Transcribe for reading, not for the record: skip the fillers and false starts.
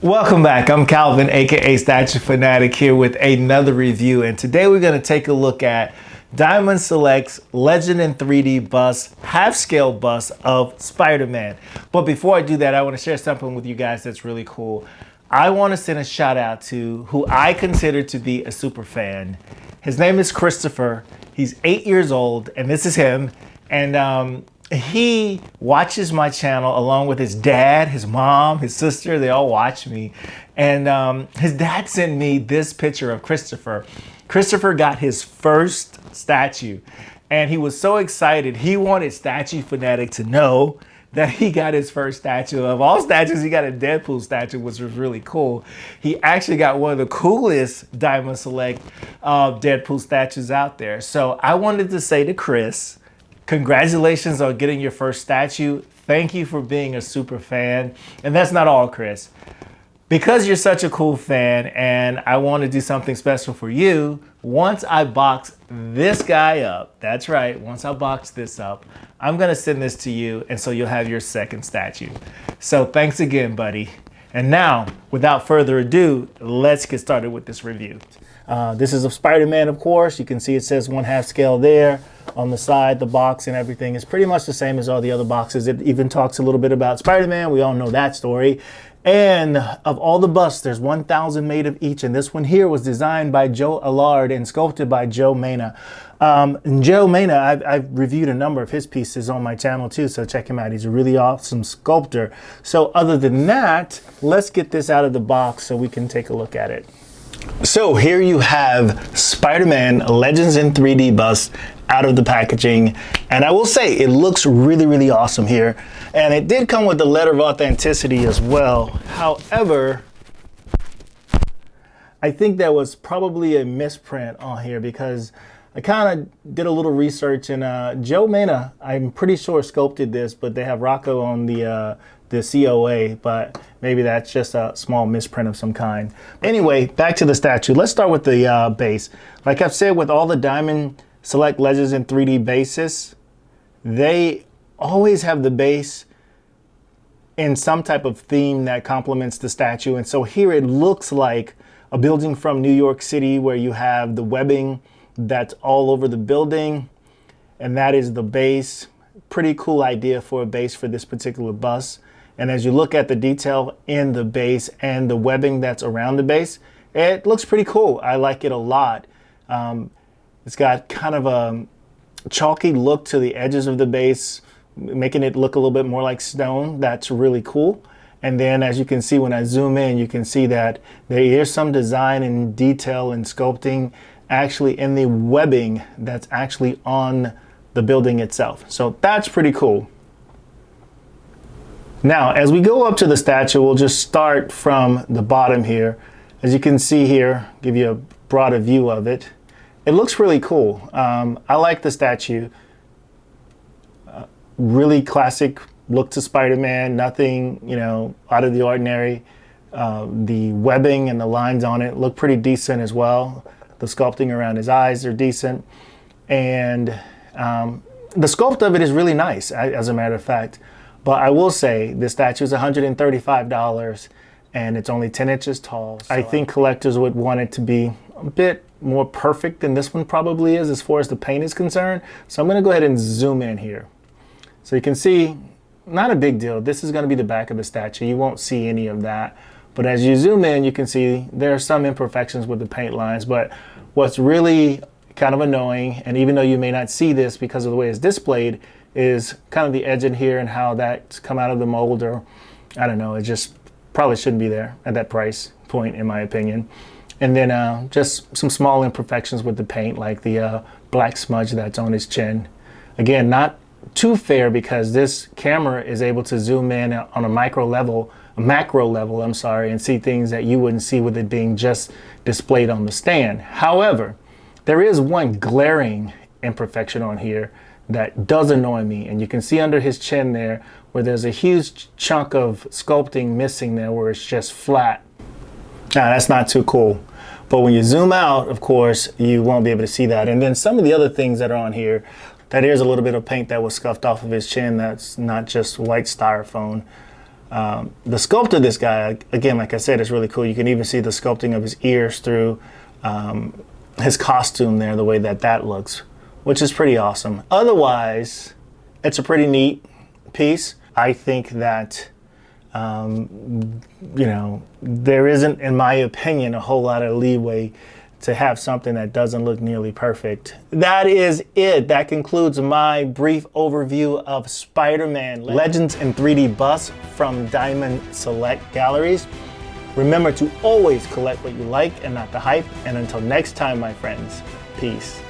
Welcome back. I'm Calvin, aka Statue Fanatic, here with another review, and today we're going to take a look at Diamond Select's Legend in 3D bust, half-scale bust of Spider-Man. But before I do that, I want to share something with you guys that's really cool. I want to send a shout out to who I consider to be a super fan. His name is Christopher. He's 8 years old, and this is him. And he watches my channel along with his dad, his mom, his sister. They all watch me. And his dad sent me this picture of Christopher. Christopher got his first statue, and he was so excited. He wanted Statue Fanatic to know that he got his first statue. Of all statues, he got a Deadpool statue, which was really cool. He actually got one of the coolest Diamond Select Deadpool statues out there. So I wanted to say to Chris, congratulations on getting your first statue. Thank you for being a super fan. And that's not all, Chris. Because you're such a cool fan and I want to do something special for you, once I box this guy up, that's right, once I box this up, I'm going to send this to you, and so you'll have your second statue. So thanks again, buddy. And now, without further ado, let's get started with this review. This is of Spider-Man, of course. You can see it says 1/2 scale there. On the side, the box and everything is pretty much the same as all the other boxes. It even talks a little bit about Spider-Man. We all know that story. And of all the busts, there's 1,000 made of each. And this one here was designed by Joe Allard and sculpted by Joe Menna. Joe Menna, I've reviewed a number of his pieces on my channel too, so check him out. He's a really awesome sculptor. So other than that, let's get this out of the box so we can take a look at it. So here you have Spider-Man Legends in 3D bust out of the packaging, and I will say it looks really, really awesome here, and it did come with the letter of authenticity as well. However, I think there was probably a misprint on here because I kind of did a little research, and Joe Menna, I'm pretty sure sculpted this, but they have Rocco on the COA, but maybe that's just a small misprint of some kind. Anyway, back to the statue. Let's start with the base. Like I've said, with all the Diamond Select Legends in 3D bases, they always have the base in some type of theme that complements the statue. And so here it looks like a building from New York City where you have the webbing that's all over the building, and that is the base. Pretty cool idea for a base for this particular bust. And as you look at the detail in the base and the webbing that's around the base, it looks pretty cool. I like it a lot. It's got kind of a chalky look to the edges of the base, making it look a little bit more like stone. That's really cool. And then as you can see, when I zoom in, you can see that there is some design and detail and sculpting actually in the webbing that's actually on the building itself. So that's pretty cool. Now, as we go up to the statue, we'll just start from the bottom here. As you can see here, give you a broader view of it. It looks really cool. I like the statue. Really classic look to Spider-Man, nothing, you know, out of the ordinary. The webbing and the lines on it look pretty decent as well. The sculpting around his eyes are decent. And the sculpt of it is really nice, as a matter of fact. But I will say this statue is $135 and it's only 10 inches tall. So I think collectors would want it to be a bit more perfect than this one probably is as far as the paint is concerned. So I'm going to go ahead and zoom in here. So you can see, not a big deal. This is going to be the back of the statue. You won't see any of that. But as you zoom in, you can see there are some imperfections with the paint lines. But what's really kind of annoying, and even though you may not see this because of the way it's displayed, is kind of the edge in here and how that's come out of the mold, or I don't know, it just probably shouldn't be there at that price point in my opinion. And then just some small imperfections with the paint, like the black smudge that's on his chin. Again, not too fair because this camera is able to zoom in on a macro level, I'm sorry, and see things that you wouldn't see with it being just displayed on the stand. However, there is one glaring imperfection on here that does annoy me, and you can see under his chin there where there's a huge chunk of sculpting missing there where it's just flat. Now that's not too cool, but when you zoom out, of course, you won't be able to see that. And then some of the other things that are on here, that is a little bit of paint that was scuffed off of his chin. That's not just white styrofoam. The sculpt of this guy, again, like I said, is really cool. You can even see the sculpting of his ears through his costume there, the way that looks, which is pretty awesome. Otherwise, it's a pretty neat piece. I think that, you know, there isn't, in my opinion, a whole lot of leeway to have something that doesn't look nearly perfect. That is it. That concludes my brief overview of Spider-Man Legends in 3D Bust from Diamond Select Galleries. Remember to always collect what you like and not the hype. And until next time, my friends, peace.